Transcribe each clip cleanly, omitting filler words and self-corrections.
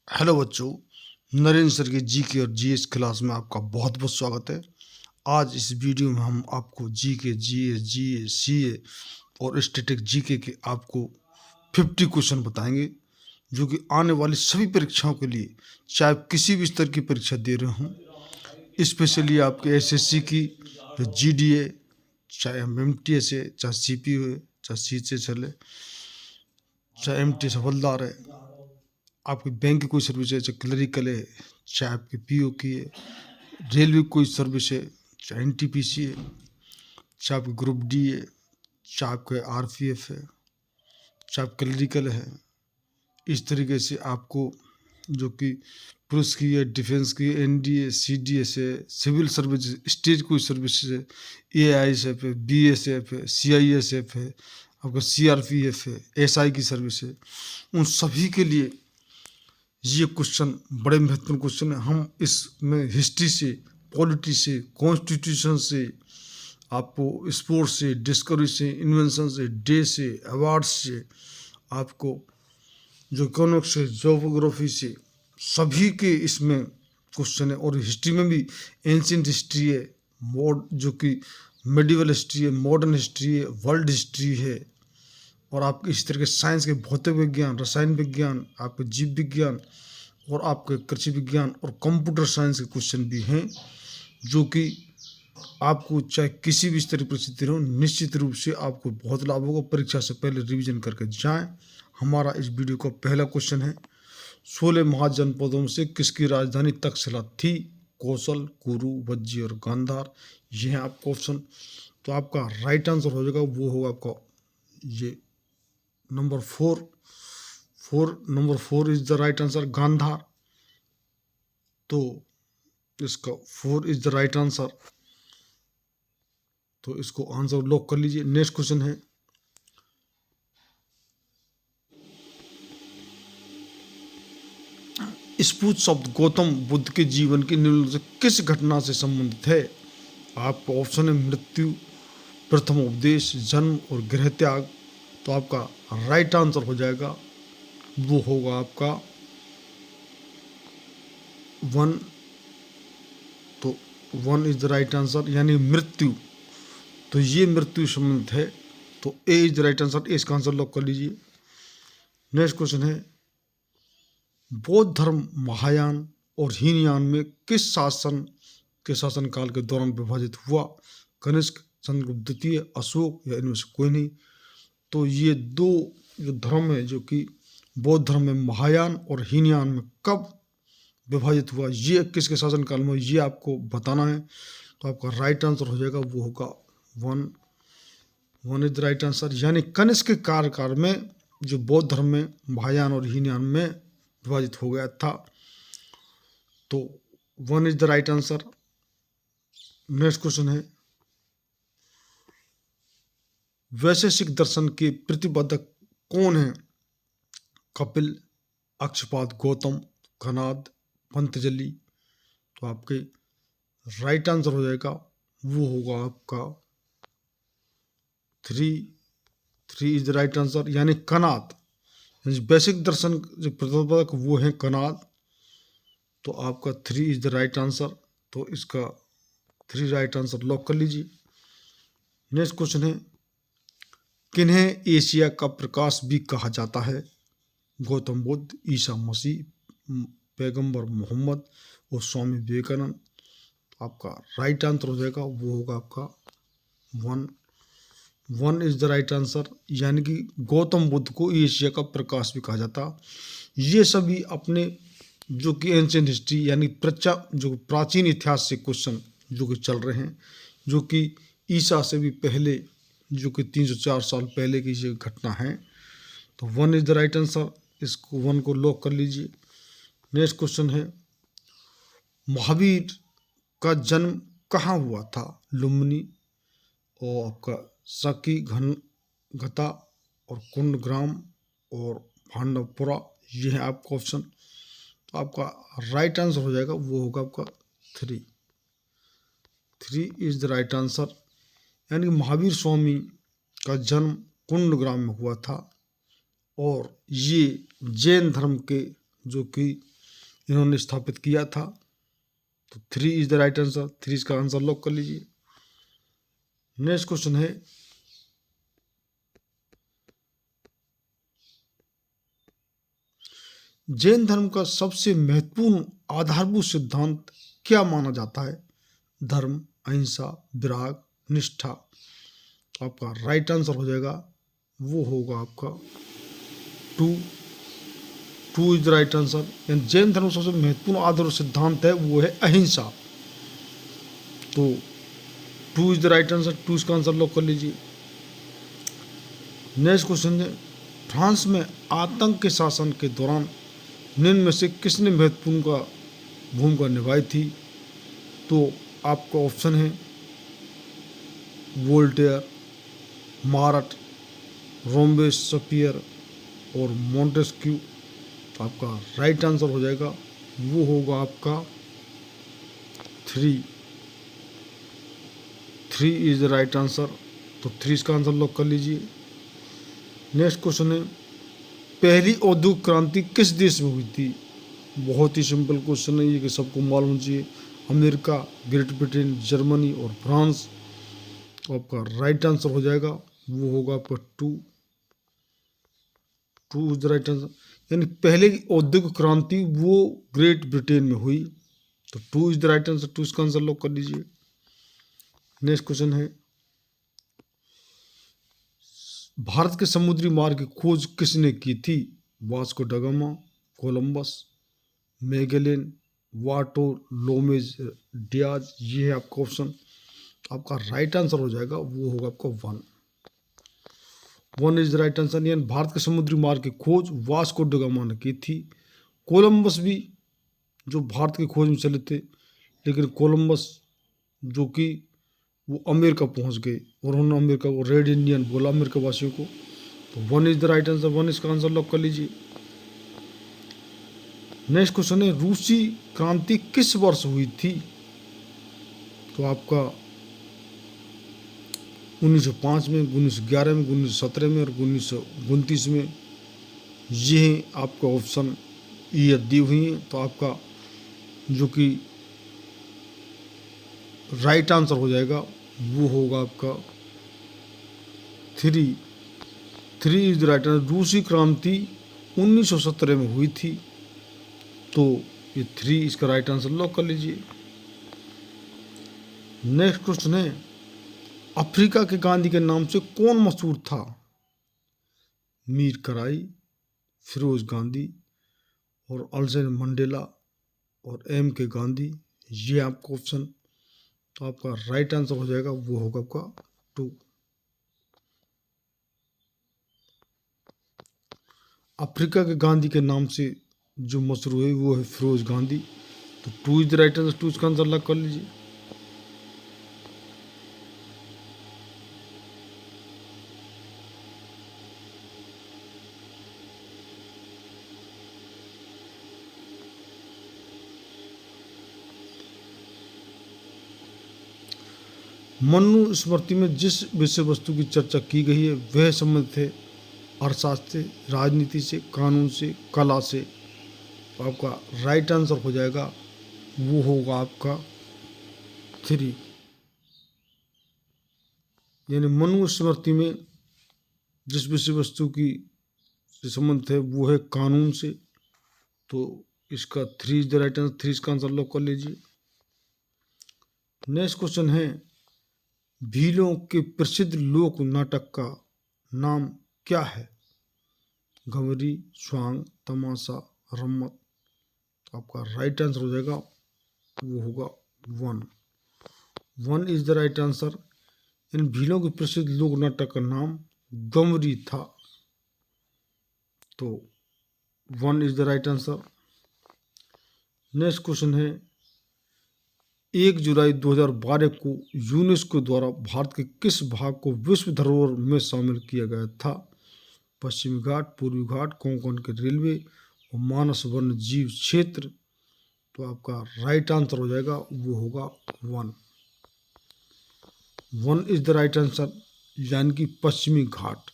Hello बच्चों, Narendra sir की GK और जीएस क्लास में आपका बहुत बहुत स्वागत है। आज इस वीडियो में हम आपको जीके, जीएस, जीए, सीए और स्टैटिक जीके के आपको 50 क्वेश्चन बताएंगे, जो कि आने वाली सभी परीक्षाओं के लिए, चाहे आप किसी भी स्तर की परीक्षा दे रहे हों, स्पेशली आपके एसएससी की, जो जीडीए, चाहे हम एमटीएस है, चाहे सीपीयू है, चाहे सीएचएसएल है, चाहे एमटीएस हवलदार है, आपकी बैंक की कोई सर्विस है, चाहे क्लरिकल है, चाहे आपके पीओ की है, रेलवे की कोई सर्विस है, चाहे एनटीपीसी है, चाहे आपके ग्रुप डी है, चाहे आपके आरपीएफ है, चाहे आप क्लरिकल है, इस तरीके से आपको जो कि पुलिस की है, डिफेंस की, एनडीए, सीडीएस है, सिविल सर्विस, स्टेट कोई सर्विस है, एआईएसएफ है, बीएसएफ है, सीआईएसएफ है, आपका सीआरपीएफ है, एसआई की सर्विस है, उन सभी के लिए ये क्वेश्चन बड़े महत्वपूर्ण क्वेश्चन है। हम इसमें हिस्ट्री से, पॉलिटी से, कॉन्स्टिट्यूशन से, आपको स्पोर्ट्स से, डिस्कवरी से, इन्वेंशन से, डे से, अवार्ड्स से, आपको जो इकोनॉमिक्स से, जोग्राफी से, सभी के इसमें क्वेश्चन है। और हिस्ट्री में भी एंशियंट हिस्ट्री है, जो कि मेडिवल हिस्ट्री है, मॉडर्न हिस्ट्री है, वर्ल्ड हिस्ट्री है, और आपके इस तरह के साइंस के भौतिक विज्ञान, रसायन विज्ञान, आपके जीव विज्ञान और आपके कृषि विज्ञान और कंप्यूटर साइंस के क्वेश्चन भी हैं, जो कि आपको चाहे किसी भी स्तर की परिस्थिति हो, निश्चित रूप से आपको बहुत लाभ होगा। परीक्षा से पहले रिवीजन करके जाएं। हमारा इस वीडियो का पहला क्वेश्चन है, 16 महाजनपदों से किसकी राजधानी तक्षशिला थी? कौशल, कुरु, वज्जी और गांधार। ये है आपका ऑप्शन। तो आपका राइट आंसर हो जाएगा, वो होगा आपका ये number 4 is the right answer, Gandhar. तो इसका 4 इज द राइट आंसर। तो इसको आंसर लॉक कर लीजिए। नेक्स्ट क्वेश्चन है, स्पूत शब्द गौतम बुद्ध के जीवन की निम्नलिखित से किस घटना से संबंधित है? आपका ऑप्शन है मृत्यु, प्रथम उपदेश, जन्म और गृह त्याग। तो आपका राइट आंसर हो जाएगा, वो होगा आपका 1। तो 1 इज द राइट आंसर, यानी मृत्यु। तो ये मृत्यु संबंधित है। तो ए इज द राइट आंसर। इसका आंसर लॉक कर लीजिए। नेक्स्ट क्वेश्चन है, बौद्ध धर्म महायान और हीनयान में किस शासन के शासनकाल के दौरान विभाजित हुआ? कनिष्क, चंद्रगुप्त द्वितीय, अशोक या इनमें से कोई नहीं। तो ये दो जो धर्म है, जो कि बौद्ध धर्म में महायान और हीनयान में कब विभाजित हुआ, ये किसके शासनकाल में, ये आपको बताना है। तो आपका राइट आंसर हो जाएगा, वो होगा 1 इज द राइट आंसर। यानी कनिष्क के कार्यकाल में जो बौद्ध धर्म में महायान और हीनयान में विभाजित हो गया था। तो 1 is the right answer. Next question है, वैशेषिक दर्शन के प्रतिपादक कौन है? कपिल, अक्षपाद, गौतम, कनाद, पंतजलि। तो आपके राइट आंसर हो जाएगा, वो होगा आपका 3 इज द राइट आंसर, यानी कनाद। वैशेषिक दर्शन जो प्रतिपादक वो है कनाद। तो आपका 3 इज द राइट आंसर। तो इसका 3 राइट आंसर लॉक कर लीजिए। नेक्स्ट क्वेश्चन है, किन्हें एशिया का प्रकाश भी कहा जाता है? गौतम बुद्ध, ईसा मसीह, पैगंबर मोहम्मद और स्वामी विवेकानंद। आपका राइट आंसर हो जाएगा, वो होगा आपका 1 इज द राइट आंसर, यानी कि गौतम बुद्ध को एशिया का प्रकाश भी कहा जाता। ये सभी अपने जो कि एंशिएंट हिस्ट्री, यानी जो प्राचीन इतिहास से क्वेश्चन जो कि चल रहे हैं, जो कि ईसा से भी पहले, जो कि 304 साल पहले की ये घटना है। तो 1 इज द राइट आंसर। इसको 1 को लॉक कर लीजिए। नेक्स्ट क्वेश्चन है, महावीर का जन्म कहाँ हुआ था? लुम्बिनी और आपका सकी घनघता और कुंडग्राम और भांडवपुरा। ये है आपका ऑप्शन। तो आपका राइट आंसर हो जाएगा, वो होगा आपका 3 इज द राइट आंसर, यानी महावीर स्वामी का जन्म कुंडग्राम में हुआ था। और ये जैन धर्म के जो कि इन्होंने स्थापित किया था। तो 3 इज द राइट आंसर, 3 इसका आंसर लॉक कर लीजिए। नेक्स्ट क्वेश्चन है, जैन धर्म का सबसे महत्वपूर्ण आधारभूत सिद्धांत क्या माना जाता है? धर्म, अहिंसा, विराग, निष्ठा। आपका राइट आंसर हो जाएगा, वो होगा आपका 2 इज द राइट आंसर। यानी जैन धर्म का सबसे महत्वपूर्ण आधारभूत सिद्धांत है वो है अहिंसा। तो 2 इज द राइट आंसर, 2 इसका आंसर लॉक कर लीजिए। नेक्स्ट क्वेश्चन है, फ्रांस में आतंक के शासन के दौरान निम्न में से किसने महत्वपूर्ण भूमिका निभाई थी? तो आपका ऑप्शन है वोल्टेयर, मार्ट, रोम्बेस्पियर और मोंटेस्क्यू। तो आपका राइट आंसर हो जाएगा, वो होगा आपका 3 इज द राइट आंसर। तो 3 इसका आंसर लॉक कर लीजिए। नेक्स्ट क्वेश्चन है, पहली औद्योगिक क्रांति किस देश में हुई थी? बहुत ही सिंपल क्वेश्चन है ये कि सबको मालूम चाहिए। अमेरिका, ग्रेट ब्रिटेन, जर्मनी और फ्रांस। तो आपका राइट आंसर हो जाएगा, वो होगा आपका 2 इज द राइट आंसर। यानी पहले की औद्योगिक क्रांति वो ग्रेट ब्रिटेन में हुई। तो 2 इज द राइट आंसर, 2 इसका आंसर लॉक कर लीजिए। नेक्स्ट क्वेश्चन है, भारत के समुद्री मार्ग की खोज किसने की थी? Vasco da Gama, Columbus, Magellan, बार्टोलोमेज Diaz. ये है आपका ऑप्शन। आपका राइट आंसर हो जाएगा, वो होगा आपका 1 इज द राइट आंसर। यानी भारत के समुद्री मार्ग की खोज वास्को ड गामा ने की थी। कोलंबस भी जो भारत की खोज में चले थे, लेकिन कोलंबस जो कि वो अमेरिका पहुंच गए और उन्होंने अमेरिका को रेड इंडियन बोला, अमेरिका वासियों को। तो 1 इज द राइट आंसर, 1 इसका आंसर लॉक कर लीजिए। नेक्स्ट क्वेश्चन है, रूसी क्रांति किस वर्ष हुई थी? तो आपका 1905 में, 1911 में, 1917 में और 1929 में। ये आपका ऑप्शन ये दी हुई है। तो आपका जो कि राइट आंसर हो जाएगा, वो होगा आपका 3 इज द राइट आंसर। रूसी क्रांति 1917 में हुई थी। तो ये 3 इसका राइट आंसर लॉक कर लीजिए। नेक्स्ट क्वेश्चन है, अफ्रीका के गांधी के नाम से कौन मशहूर था? मीर कराई, फिरोज गांधी और अल्सन मंडेला और एम के गांधी। ये आपका ऑप्शन। तो आपका राइट आंसर हो जाएगा, वो होगा आपका 2। अफ्रीका के गांधी के नाम से जो मशहूर हुए वो है फिरोज गांधी। तो 2 इज द राइट आंसर, 2 इसका आंसर लॉक कर लीजिए। मनु स्मृति में जिस विषय वस्तु की चर्चा की गई है वह संबंधित है अर्थशास्त्र से, राजनीति से, कानून से, कला से। तो आपका राइट आंसर हो जाएगा, वो होगा आपका 3। यानी मनु स्मृति में जिस विषय वस्तु की संबंध है वो है कानून से। तो इसका 3 इज द राइट आंसर, 3 इसका आंसर लॉक कर लीजिए। नेक्स्ट क्वेश्चन है, भीलों के प्रसिद्ध लोक नाटक का नाम क्या है? घमरी, स्वांग, तमाशा, रम्मत। तो आपका राइट आंसर हो जाएगा, वो होगा 1 इज द राइट आंसर। इन भीलों के प्रसिद्ध लोक नाटक का नाम गमरी था। तो 1 is the right answer. Next question है, 1 जुलाई 2012 को यूनेस्को द्वारा भारत के किस भाग को विश्व धरोहर में शामिल किया गया था? पश्चिमी घाट, पूर्वी घाट, कोंकण के रेलवे और मानस वन्य जीव क्षेत्र। तो आपका राइट आंसर हो जाएगा, वो होगा 1 इज द राइट आंसर, यानी कि पश्चिमी घाट।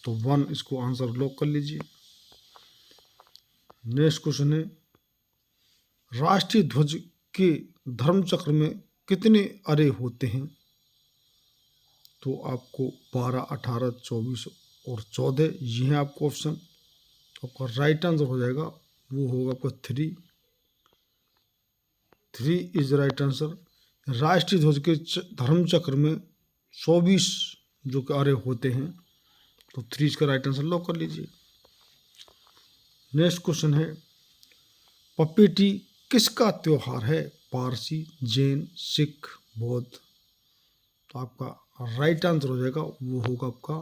तो 1 इसको आंसर लॉक कर लीजिए। नेक्स्ट क्वेश्चन है, राष्ट्रीय ध्वज के धर्म चक्र में कितने अरे होते हैं? तो आपको 12, 18, 24 और 14 ये हैं आपको ऑप्शन। तो आपका राइट आंसर हो जाएगा, वो होगा आपका 3 इज राइट आंसर। राष्ट्रीय ध्वज के धर्म चक्र में 24 जो कि अरे होते हैं, तो 3 इसका राइट आंसर लॉक कर लीजिए। नेक्स्ट क्वेश्चन है, पपेटी किसका त्योहार है? पारसी, जैन, सिख, बौद्ध। तो आपका राइट आंसर हो जाएगा, वो होगा आपका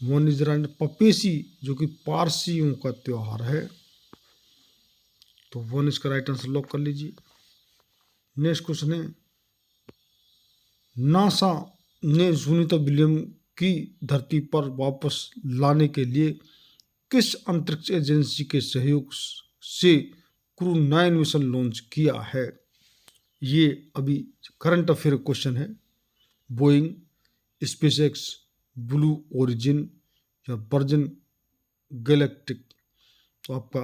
1 इज राइट। पपेसी जो कि पारसियों का त्योहार है, तो 1 इसका राइट आंसर लॉक कर लीजिए। नेक्स्ट क्वेश्चन है, नासा ने सुनीता विलियम की धरती पर वापस लाने के लिए किस अंतरिक्ष एजेंसी के सहयोग से क्रू 9 मिशन लॉन्च किया है? ये अभी करंट अफेयर क्वेश्चन है। बोइंग, स्पेसएक्स, ब्लू ओरिजिन या वर्जिन गैलेक्टिक। तो आपका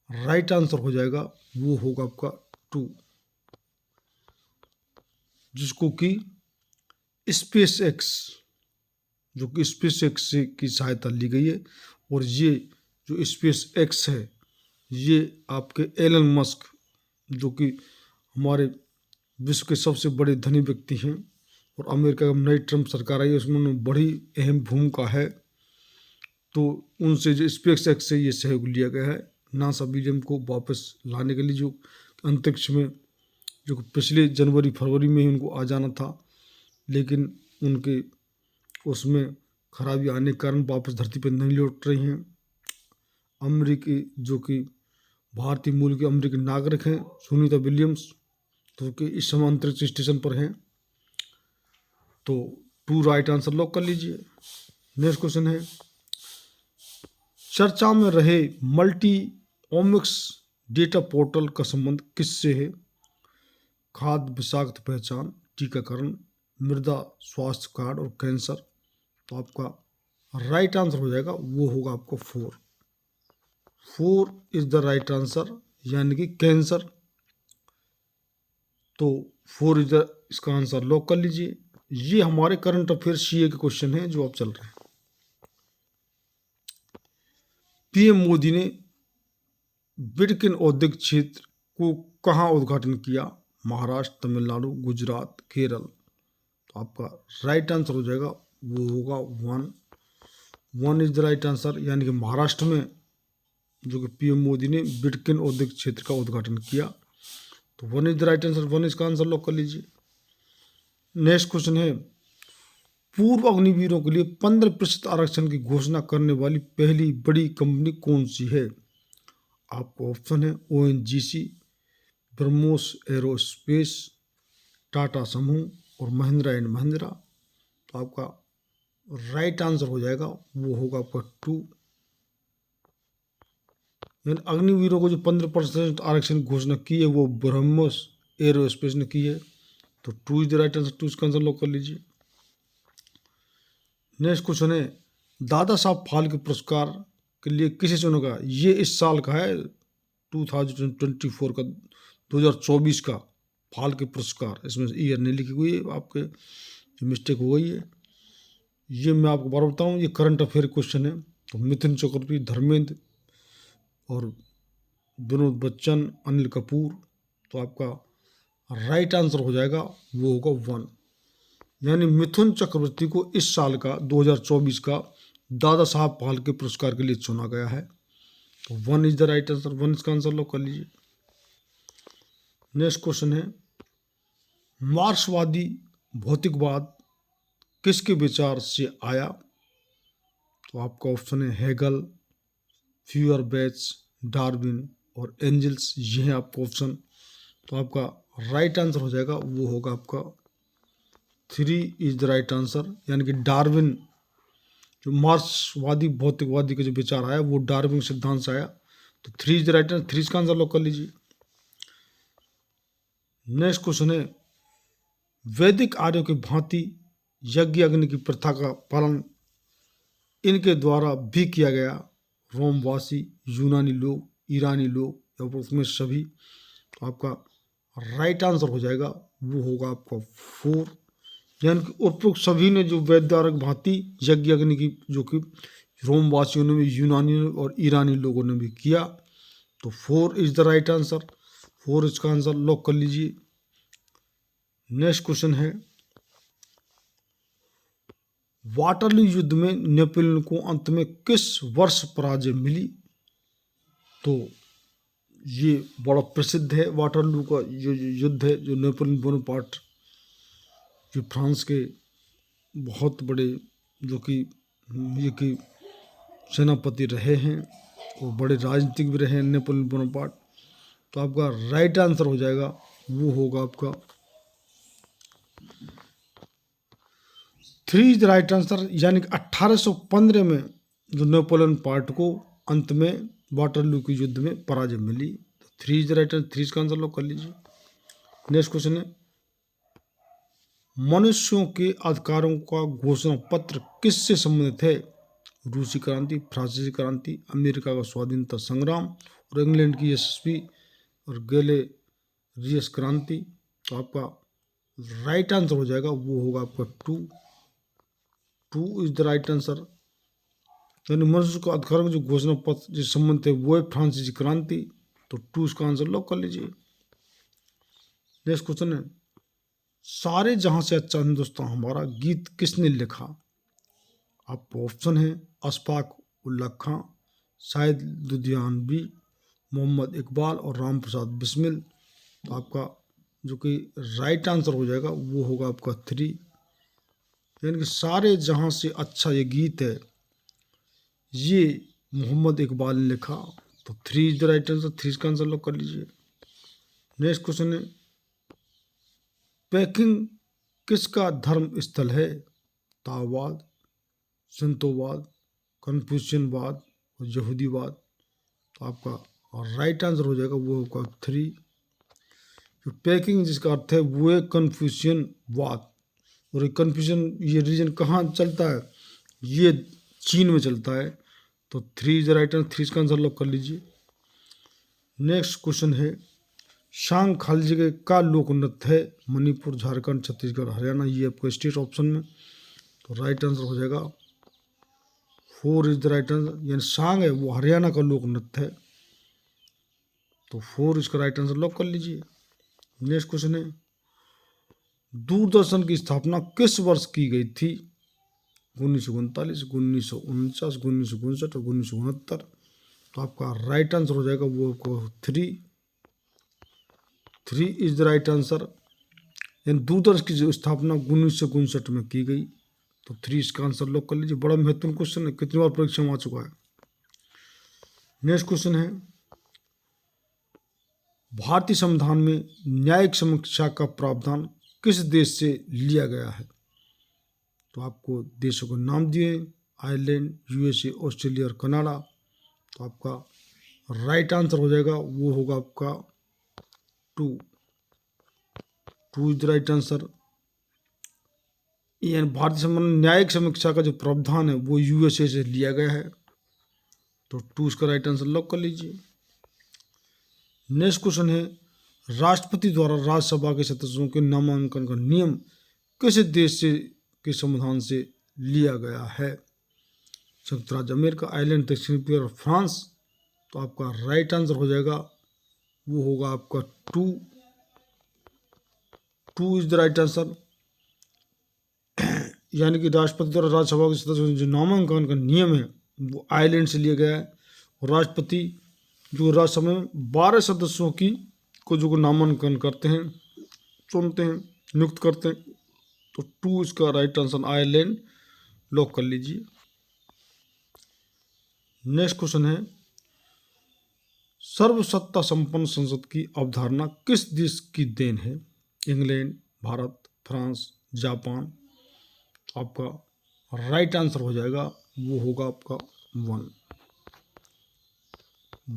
राइट आंसर हो जाएगा, वो होगा आपका 2, जिसको कि स्पेस एक्स जो कि स्पेस एक्स की सहायता ली गई है। और ये जो स्पेस एक्स है, ये आपके एलन मस्क जो कि हमारे विश्व के सबसे बड़े धनी व्यक्ति हैं, और अमेरिका की नई ट्रम्प सरकार आई है, उसमें उन्होंने बड़ी अहम भूमिका है। तो उनसे जो स्पेस एक्स से ये सहयोग लिया गया है नासा विलियम को वापस लाने के लिए, जो अंतरिक्ष में जो पिछले जनवरी फरवरी में ही उनको आ जाना था, लेकिन उनके उसमें खराबी आने के कारण वापस धरती पर नहीं लौट रही हैं। अमेरिकी जो कि भारतीय मूल के अमेरिकी नागरिक हैं सुनीता विलियम्स, तो कि इस समय अंतरिक्ष स्टेशन पर हैं। तो 2 राइट आंसर लॉक कर लीजिए। नेक्स्ट क्वेश्चन है, चर्चा में रहे मल्टी ओमिक्स डेटा पोर्टल का संबंध किससे है? खाद्य विषाक्त पहचान, टीकाकरण, मृदा स्वास्थ्य कार्ड और कैंसर। तो आपका राइट आंसर हो जाएगा, वो होगा आपको 4 इज द राइट आंसर, यानी कि कैंसर। तो 4 इज द इसका आंसर लॉक कर लीजिए। ये हमारे करंट अफेयर सीए के क्वेश्चन हैं जो अब चल रहे हैं। पीएम मोदी ने बिडकिन औद्योगिक क्षेत्र को कहाँ उद्घाटन किया? महाराष्ट्र, तमिलनाडु, गुजरात, केरल। तो आपका राइट आंसर हो जाएगा, वो होगा 1 इज द राइट आंसर, यानी कि महाराष्ट्र में जो कि पीएम मोदी ने बिडकिन औद्योगिक क्षेत्र का उद्घाटन किया। तो 1 इज द राइट आंसर, 1 इसका आंसर लॉक कर लीजिए। नेक्स्ट क्वेश्चन है, पूर्व अग्निवीरों के लिए 15% आरक्षण की घोषणा करने वाली पहली बड़ी कंपनी कौन सी है? आपको ऑप्शन है ओएनजीसी, ब्रह्मोस एरोस्पेस, टाटा समूह और महिंद्रा एंड महिंद्रा। तो आपका राइट आंसर हो जाएगा, वो होगा आपका 2, यानी अग्निवीरों को जो 15% आरक्षण की घोषणा की है वो ब्रह्मोस एरोस्पेस ने की है। तो 2 इज द राइट आंसर, 2 इसका आंसर लॉक कर लीजिए। नेक्स्ट क्वेश्चन है, दादा साहब फाल्के पुरस्कार के लिए किसे चुना गया? ये इस साल का है, 2024 का, 2024 का फाल्के पुरस्कार। इसमें ईयर नहीं लिखी हुई है, आपके मिस्टेक हो गई है। ये मैं आपको बार बताऊँ, ये करंट अफेयर क्वेश्चन है। तो मिथुन चक्रवर्ती, धर्मेंद्र और विनोद बच्चन, अनिल कपूर। तो आपका राइट आंसर हो जाएगा, वो होगा 1, यानी मिथुन चक्रवर्ती को इस साल का 2024 का दादा साहब फाल्के पुरस्कार के लिए चुना गया है। तो 1 इज द राइट आंसर, 1 इसका आंसर लॉक कर लीजिए। नेक्स्ट क्वेश्चन है, मार्क्सवादी भौतिकवाद किसके विचार से आया? तो आपका ऑप्शन है हेगल, फ्यूअरबेच, डार्विन और एंजल्स। ये है आपका ऑप्शन। तो आपका राइट आंसर हो जाएगा, वो होगा आपका 3 इज द राइट आंसर, यानी कि डार्विन जो मार्क्सवादी भौतिकवादी का जो विचार आया वो डार्विन सिद्धांत से आया। तो 3 इज द राइट आंसर, 3 इसका आंसर लॉक कर लीजिए। नेक्स्ट क्वेश्चन है, वैदिक आर्यों की भांति यज्ञ अग्नि की प्रथा का पालन इनके द्वारा भी किया गया। रोमवासी, यूनानी लोग, ईरानी लोग या उसमें सभी, तो आपका राइट आंसर हो जाएगा वो होगा आपका 4। यानी कि उपरोक्त सभी ने जो वैदिक भांति यज्ञ अग्नि की जो कि रोमवासियों ने भी, यूनानियों और ईरानी लोगों ने भी किया, तो 4 इज द राइट आंसर। 4 इसका आंसर लॉक कर लीजिए। नेक्स्ट क्वेश्चन है, वाटरलू युद्ध में नेपोलियन को अंत में किस वर्ष पराजय मिली? तो ये बड़ा प्रसिद्ध है वाटरलू का जो युद्ध है, जो नेपोलियन बोनापार्ट जो फ्रांस के बहुत बड़े जो कि ये कि सेनापति रहे हैं और बड़े राजनीतिक भी रहे हैं नेपोलियन बोनापार्ट। तो आपका राइट आंसर हो जाएगा वो होगा आपका 3 इज द राइट आंसर। यानी कि 1815 में जो नेपोलियन पार्ट को अंत में वाटरलू के युद्ध में पराजय मिली। तो 3 इज द राइट आंसर, 3 इसका आंसर लोग कर लीजिए। नेक्स्ट क्वेश्चन है, मनुष्यों के अधिकारों का घोषणा पत्र किससे संबंधित है? रूसी क्रांति, फ्रांसीसी क्रांति, अमेरिका का स्वाधीनता संग्राम और इंग्लैंड की यशस्वी और गैलेरियस क्रांति। तो आपका राइट आंसर हो जाएगा वो होगा आपका 2 इज द राइट आंसर। यानी मनुष्य को अधिकारों का जो घोषणा पत्र जिस संबंध है वो है फ्रांसीसी क्रांति। तो 2 इसका आंसर लॉक कर लीजिए। नेक्स्ट क्वेश्चन है, सारे जहां से अच्छा हिंदुस्तान हमारा गीत किसने लिखा? आपको ऑप्शन है अशफाक उल्ला खां, शाहिद लुधियानवी, मोहम्मद इकबाल और राम प्रसाद बिस्मिल। तो आपका जो कि राइट आंसर हो जाएगा वो होगा आपका 3। यानी कि सारे जहां से अच्छा ये गीत है ये मोहम्मद इकबाल ने लिखा। तो 3 इज द राइट आंसर, 3 का आंसर लॉक कर लीजिए। नेक्स्ट क्वेश्चन है, पेकिंग किसका धर्म स्थल है? ताओवाद, संतोवाद, कन्फ्यूशियनवाद और यहूदीवाद। तो आपका राइट आंसर हो जाएगा वो होगा 3। जो पेकिंग जिसका अर्थ है वो है कन्फ्यूशियनवाद। और ये कन्फ्यूजन ये रीजन कहाँ चलता है? ये चीन में चलता है। तो 3 इज द राइट आंसर, 3 का आंसर लॉक कर लीजिए। नेक्स्ट क्वेश्चन है, शांग खालजे का लोक नृत्य है मणिपुर, झारखंड, छत्तीसगढ़, हरियाणा। ये आपको स्टेट ऑप्शन में। तो राइट आंसर हो जाएगा 4 इज द राइट आंसर। यानी शांग है वो हरियाणा का लोक नृत्य है। तो 4 इसका राइट आंसर लॉक कर लीजिए। नेक्स्ट क्वेश्चन है, दूरदर्शन की स्थापना किस वर्ष की गई थी? 1939, 1949, 1959 और 1969। तो आपका राइट आंसर हो जाएगा वो 3 इज द राइट आंसर। यानी दूरदर्शन की जो स्थापना 1959 में की गई। तो 3 इसका आंसर लॉक कर लीजिए। बड़ा महत्वपूर्ण क्वेश्चन है, कितनी बार परीक्षा में आ चुका है। नेक्स्ट क्वेश्चन है, भारतीय संविधान में न्यायिक समीक्षा का प्रावधान किस देश से लिया गया है? तो आपको देशों के नाम दिए, आयरलैंड, यूएसए, ऑस्ट्रेलिया और कनाडा। तो आपका राइट आंसर हो जाएगा वो होगा आपका 2 इज द राइट आंसर। यानी भारतीय संविधान में न्यायिक समीक्षा का जो प्रावधान है वो यूएसए से लिया गया है। तो 2 इसका राइट आंसर लॉक कर लीजिए। नेक्स्ट क्वेश्चन है, राष्ट्रपति द्वारा राज्यसभा के सदस्यों के नामांकन का नियम किस देश से के संविधान से लिया गया है? संयुक्त राज्य अमेरिका, आयरलैंड, दक्षिण अफ्रीका और फ्रांस। तो आपका राइट आंसर हो जाएगा वो होगा आपका 2 इज द राइट आंसर। यानी कि राष्ट्रपति द्वारा राज्यसभा के सदस्यों के जो नामांकन का नियम है वो आयरलैंड से लिया गया है। और राष्ट्रपति जो राज्यसभा में 12 सदस्यों की को जो नामांकन करते हैं, चुनते हैं, नियुक्त करते हैं। तो 2 इसका राइट आंसर आयरलैंड लॉक कर लीजिए। नेक्स्ट क्वेश्चन है, सर्वसत्ता संपन्न संसद की अवधारणा किस देश की देन है? England, Bharat, France, Japan. तो आपका राइट आंसर हो जाएगा वो होगा आपका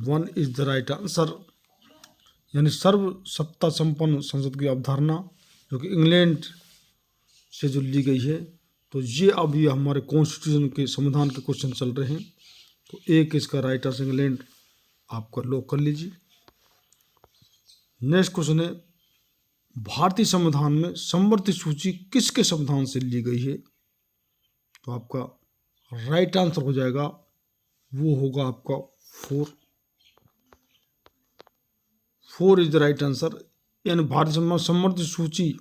1 इज द राइट आंसर। यानी सर्वसत्ता संपन्न संसद की अवधारणा जो कि इंग्लैंड से जो ली गई है। तो ये अभी हमारे कॉन्स्टिट्यूशन के संविधान के क्वेश्चन चल रहे हैं। तो 1 इसका राइट आंसर इंग्लैंड आपका लॉक कर लीजिए। नेक्स्ट क्वेश्चन है, भारतीय संविधान में समवर्ती सूची किसके संविधान से ली गई है? तो आपका राइट आंसर हो जाएगा, वो होगा आपका 4 इज द राइट आंसर। यानी भारतीय संविधान समवर्ती सूची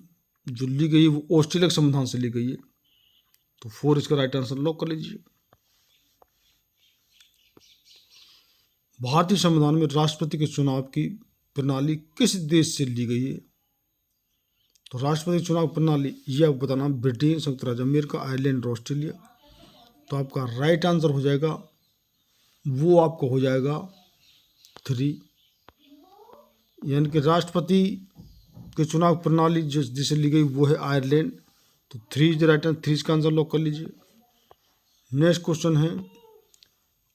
जो ली गई है वो ऑस्ट्रेलिया के संविधान से ली गई है, तो 4 इसका राइट आंसर लॉक कर लीजिए। भारतीय संविधान में राष्ट्रपति के चुनाव की प्रणाली किस देश से ली गई है? तो राष्ट्रपति चुनाव प्रणाली ये आपको बताना, ब्रिटेन, संयुक्त राज्य अमेरिका, आयरलैंड, ऑस्ट्रेलिया। तो आपका राइट आंसर हो जाएगा, वो आपको हो जाएगा 3, यानी कि राष्ट्रपति के चुनाव प्रणाली जिसे ली गई वो है आयरलैंड। तो 3 इज राइट आंसर, 3 इसका आंसर लॉक कर लीजिए। नेक्स्ट क्वेश्चन है,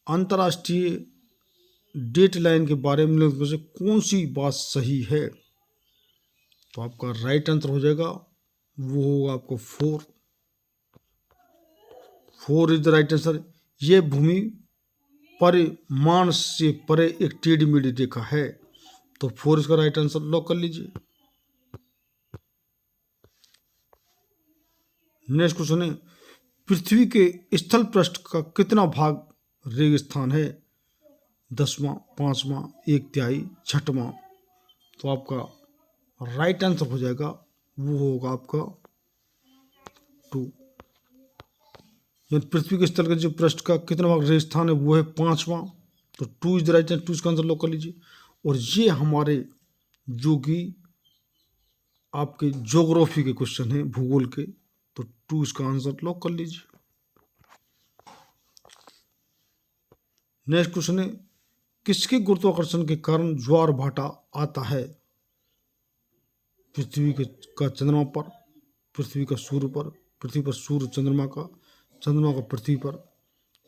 अंतर्राष्ट्रीय डेट लाइन के बारे में निम्नलिखित में से कौन सी बात सही है? तो आपका राइट आंसर हो जाएगा, वो होगा आपको 4 इज द राइट आंसर। ये भूमि परिमाण से परे एक टेढ़ी मेढ़ी रेखा है, तो 4 इसका राइट आंसर लॉक कर लीजिए। नेक्स्ट क्वेश्चन है, पृथ्वी के स्थल पृष्ठ का कितना भाग रेगिस्तान है? 10वां, 5वां, 1/3, 6वां। तो आपका राइट आंसर हो जाएगा, वो होगा आपका 2। यानी पृथ्वी के स्थल के जो पृष्ठ का कितना भाग रेगिस्तान है वो है 5वां। तो 2 इज द राइट आंसर, 2 इसका आंसर लॉक कर लीजिए। और ये हमारे जो कि आपके ज्योग्राफी के क्वेश्चन हैं, भूगोल के, तो 2 इसका आंसर लॉक कर लीजिए। नेक्स्ट क्वेश्चन है, किसके गुरुत्वाकर्षण के कारण ज्वार भाटा आता है? पृथ्वी का चंद्रमा पर, पृथ्वी का सूर्य पर, पृथ्वी पर सूर्य चंद्रमा का, चंद्रमा का पृथ्वी पर।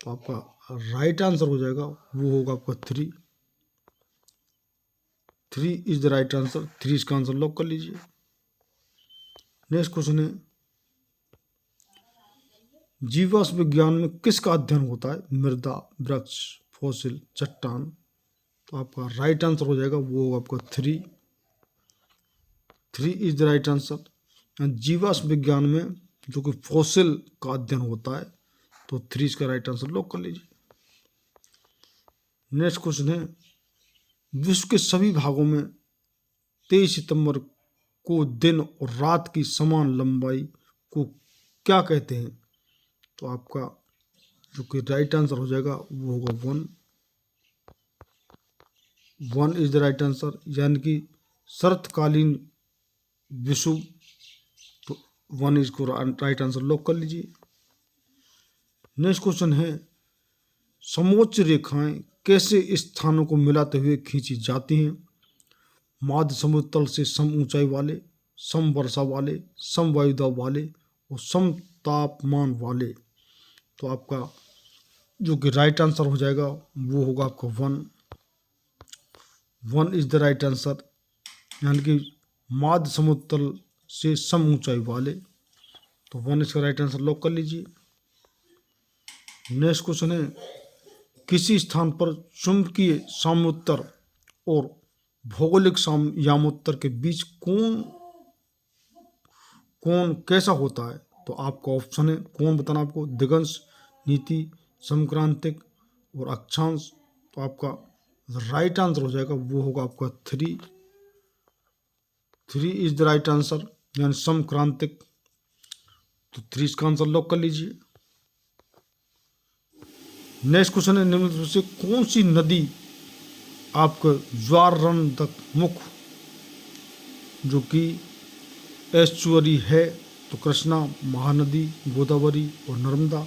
तो आपका राइट आंसर हो जाएगा, वो होगा आपका 3 इज द राइट आंसर, 3 इसका आंसर लॉक कर लीजिए। नेक्स्ट क्वेश्चन है, जीवाश्म विज्ञान में किसका अध्ययन होता है? मृदा, वृक्ष, फॉसिल, चट्टान। तो आपका राइट आंसर हो जाएगा, वो होगा आपका 3 इज द राइट आंसर। जीवाश्म विज्ञान में जो कि फॉसिल का अध्ययन होता है, तो 3 इसका राइट आंसर लॉक कर लीजिए। नेक्स्ट क्वेश्चन है, विश्व के सभी भागों में 23 सितंबर को दिन और रात की समान लंबाई को क्या कहते हैं? तो आपका जो कि राइट आंसर हो जाएगा, वो होगा 1 इज द राइट आंसर, यानी कि शरतकालीन विषुव। तो 1 इसको राइट आंसर लॉक कर लीजिए। नेक्स्ट क्वेश्चन है, समोच्च रेखाएं कैसे स्थानों को मिलाते हुए खींची जाती हैं? माध्य समुद्र तल से सम ऊंचाई वाले, सम वर्षा वाले, सम वायुदाब वाले और सम तापमान वाले। तो आपका जो कि राइट आंसर हो जाएगा, वो होगा आपका 1 इज द राइट आंसर, यानी कि माध्य समुद्र तल से सम ऊंचाई वाले। तो 1 इसका राइट आंसर लॉक कर लीजिए। नेक्स्ट क्वेश्चन है, किसी स्थान पर चुंबकीय साम्योत्तर और भौगोलिक यामोत्तर के बीच कोण कैसा होता है? तो आपका ऑप्शन है, कोण बताना आपको, दिगंश, नीति, समक्रांतिक और अक्षांश। तो आपका राइट आंसर हो जाएगा, वो होगा आपका 3 इज द राइट आंसर, यानी समक्रांतिक। तो 3 इसका आंसर लॉक कर लीजिए। नेक्स्ट क्वेश्चन है, निम्नलिखित में से कौन सी नदी आपका ज्वाररंधक मुख जो कि एस्चुअरी है? तो कृष्णा, महानदी, गोदावरी और नर्मदा।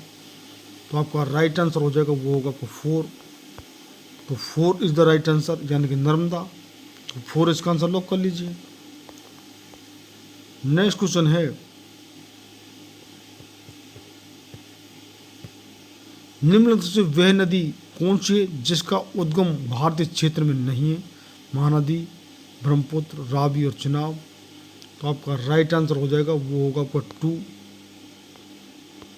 तो आपका राइट आंसर हो जाएगा, वो होगा आपका 4। तो 4 इज द राइट आंसर, यानी कि नर्मदा। तो 4 इसका आंसर लॉक कर लीजिए। नेक्स्ट क्वेश्चन है, निम्नलिखित से वह नदी कौन सी है जिसका उद्गम भारतीय क्षेत्र में नहीं है? महानदी, ब्रह्मपुत्र, रावी और चिनाब। तो आपका राइट आंसर हो जाएगा, वो होगा आपका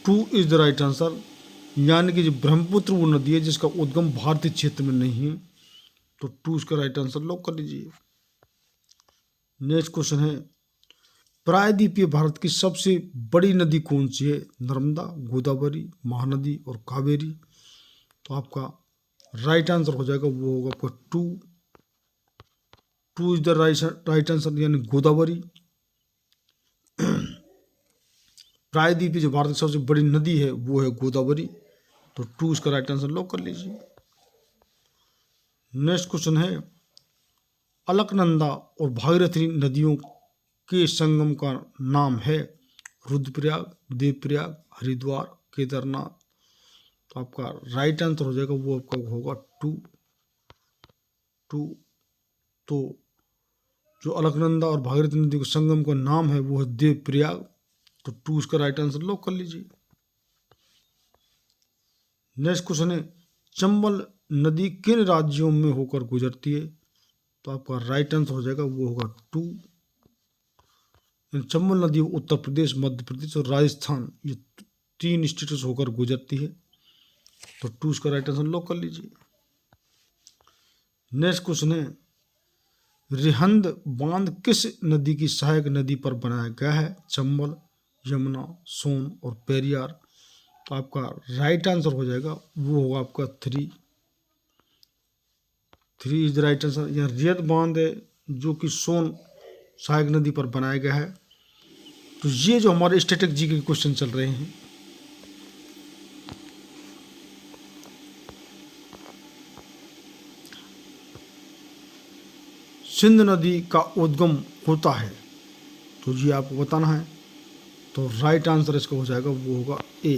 2 इज द राइट आंसर, यानी कि जो ब्रह्मपुत्र वो नदी है जिसका उद्गम भारतीय क्षेत्र में नहीं है। तो 2 इसका राइट आंसर लॉक कर लीजिए। नेक्स्ट क्वेश्चन है, प्रायद्वीपीय भारत की सबसे बड़ी नदी कौन सी है? नर्मदा, गोदावरी, महानदी और कावेरी। तो आपका राइट आंसर हो जाएगा, वो होगा आपका two is the right answer, यानी गोदावरी। प्रायद्वीपीय जो भारत की सबसे बड़ी नदी है वो है गोदावरी। तो 2 इसका राइट आंसर लॉक कर लीजिए। नेक्स्ट क्वेश्चन है, अलकनंदा और भागीरथी नदियों के संगम का नाम है? रुद्रप्रयाग, देवप्रयाग, हरिद्वार, केदारनाथ। तो आपका राइट आंसर हो जाएगा, वो आपका होगा 2। तो जो अलकनंदा और भागीरथी नदी के संगम का नाम है वो है देवप्रयाग। तो 2 इसका राइट आंसर लॉक कर लीजिए। नेक्स्ट क्वेश्चन है, चंबल नदी किन राज्यों में होकर गुजरती है? तो आपका राइट आंसर हो जाएगा, वो होगा 2। चंबल नदी उत्तर प्रदेश, मध्य प्रदेश और राजस्थान, ये 3 स्टेटों से होकर गुजरती है। तो 2 इसका राइट आंसर लॉक कर लीजिए। नेक्स्ट क्वेश्चन है, रिहंद बांध किस नदी की सहायक नदी पर बनाया गया है? चंबल, यमुना, सोन और पेरियार। तो आपका राइट आंसर हो जाएगा, वो होगा आपका 3 इज द राइट आंसर। यहाँ रिहंद बांध है जो कि सोन सहायक नदी पर बनाया गया है। तो ये जो हमारे स्टैटिक जी के क्वेश्चन चल रहे हैं, सिंध नदी का उद्गम होता है, तो ये आपको बताना है। तो राइट आंसर इसका हो जाएगा, वो होगा ए।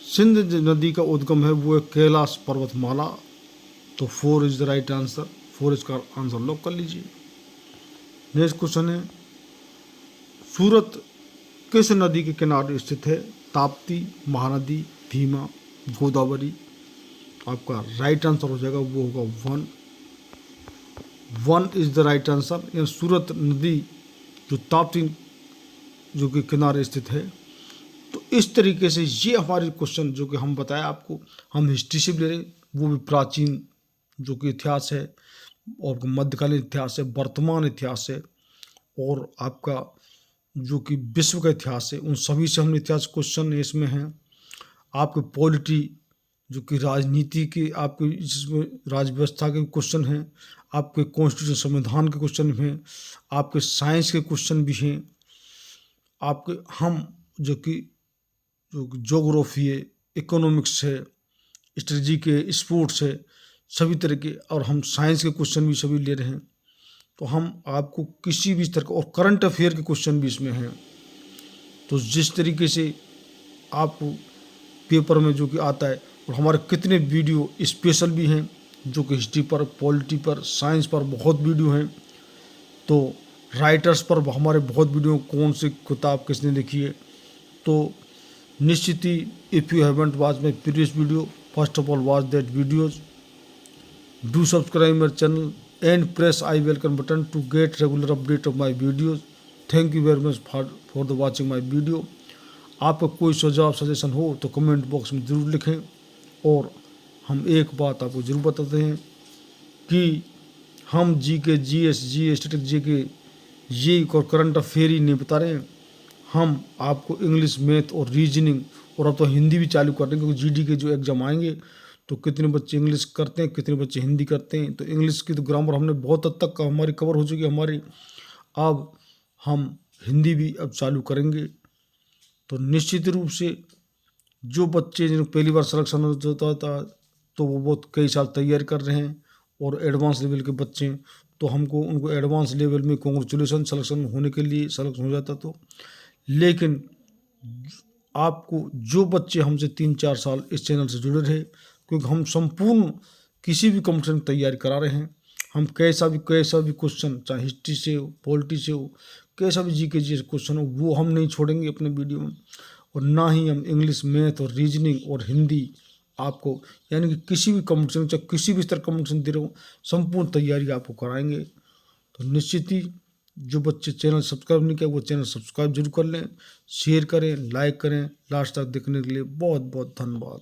सिंध नदी का उद्गम है वो है कैलाश पर्वतमाला। तो 4 इज द राइट आंसर, 4 इसका आंसर लॉक कर लीजिए। नेक्स्ट क्वेश्चन है, सूरत किस नदी के किनारे स्थित है? ताप्ती, महानदी, भीमा, गोदावरी। आपका राइट आंसर हो जाएगा, वो होगा 1 इज द राइट आंसर। यह सूरत नदी जो ताप्ती जो कि किनारे स्थित है। तो इस तरीके से ये हमारे क्वेश्चन जो कि हम बताया आपको, हम हिस्ट्री से भी ले रहे हैं, वो भी प्राचीन जो कि इतिहास है और मध्यकालीन इतिहास है, वर्तमान इतिहास है और आपका जो कि विश्व का इतिहास है, उन सभी से हमने इतिहास क्वेश्चन इसमें हैं। आपके पॉलिटी जो कि राजनीति के, आपके जिसमें राज व्यवस्था के क्वेश्चन हैं, आपके कॉन्स्टिट्यूशन संविधान के क्वेश्चन हैं, आपके साइंस के क्वेश्चन भी हैं, आपके हम जो कि जोग्राफी है, इकोनॉमिक्स है, स्ट्रेटजी के, स्पोर्ट्स है, सभी तरह के, और हम साइंस के क्वेश्चन भी सभी ले रहे हैं। तो हम आपको किसी भी तरह का, और करंट अफेयर के क्वेश्चन भी इसमें हैं। तो जिस तरीके से आप पेपर में जो कि आता है, और हमारे कितने वीडियो स्पेशल भी हैं जो कि हिस्ट्री पर, पॉलिटी पर, साइंस पर बहुत वीडियो हैं। तो राइटर्स पर हमारे बहुत वीडियो, कौन सी किताब किसने लिखी है। तो निश्चित ही, if you haven't watch my previous video, first of all watch that videos, do subscribe my channel and press I welcome button to get regular update of my videos. Thank you very much for the watching my video. आपका कोई सुझाव suggestion हो तो comment box में ज़रूर लिखें। और हम एक बात आपको ज़रूर बताते हैं कि हम जी के, जी एस, जी स्टैटिक जी के ये और करंट अफेयर ही नहीं बता रहे हैं, हम आपको इंग्लिश, मैथ और रीजनिंग, और अब तो हिंदी भी चालू कर रहे हैं क्योंकि जीडी के जो एग्ज़ाम आएंगे तो कितने बच्चे इंग्लिश करते हैं, कितने बच्चे हिंदी करते हैं। तो इंग्लिश की तो ग्रामर हमने बहुत हद तक हमारी कवर हो चुकी है हमारी। अब हम हिंदी भी अब चालू करेंगे। तो निश्चित रूप से जो बच्चे जिनको पहली बार सिलेक्शन होता था तो वो बहुत कई साल तैयारी कर रहे हैं, और एडवांस लेवल के बच्चे, तो हमको उनको एडवांस लेवल में कॉन्ग्रेचुलेसन, सिलेक्शन होने के लिए सिलेक्शन हो जाता। तो लेकिन आपको जो बच्चे हमसे 3-4 साल इस चैनल से जुड़े रहे, क्योंकि हम संपूर्ण किसी भी कॉम्पिटिशन की तैयारी करा रहे हैं। हम कैसा भी क्वेश्चन, चाहे हिस्ट्री से हो, पॉलिटी से हो, कैसा भी जी के क्वेश्चन हो, वो हम नहीं छोड़ेंगे अपने वीडियो में। और ना ही हम इंग्लिश, मैथ और रीजनिंग और हिंदी आपको, यानी कि किसी भी कॉम्पिटिशन, चाहे किसी भी स्तर कॉम्पिटिशन दे रहे हो, संपूर्ण तैयारी आपको कराएंगे। तो निश्चित ही जो बच्चे चैनल सब्सक्राइब नहीं किया वो चैनल सब्सक्राइब जरूर कर लें, शेयर करें, लाइक करें। लास्ट तक देखने के लिए बहुत बहुत धन्यवाद।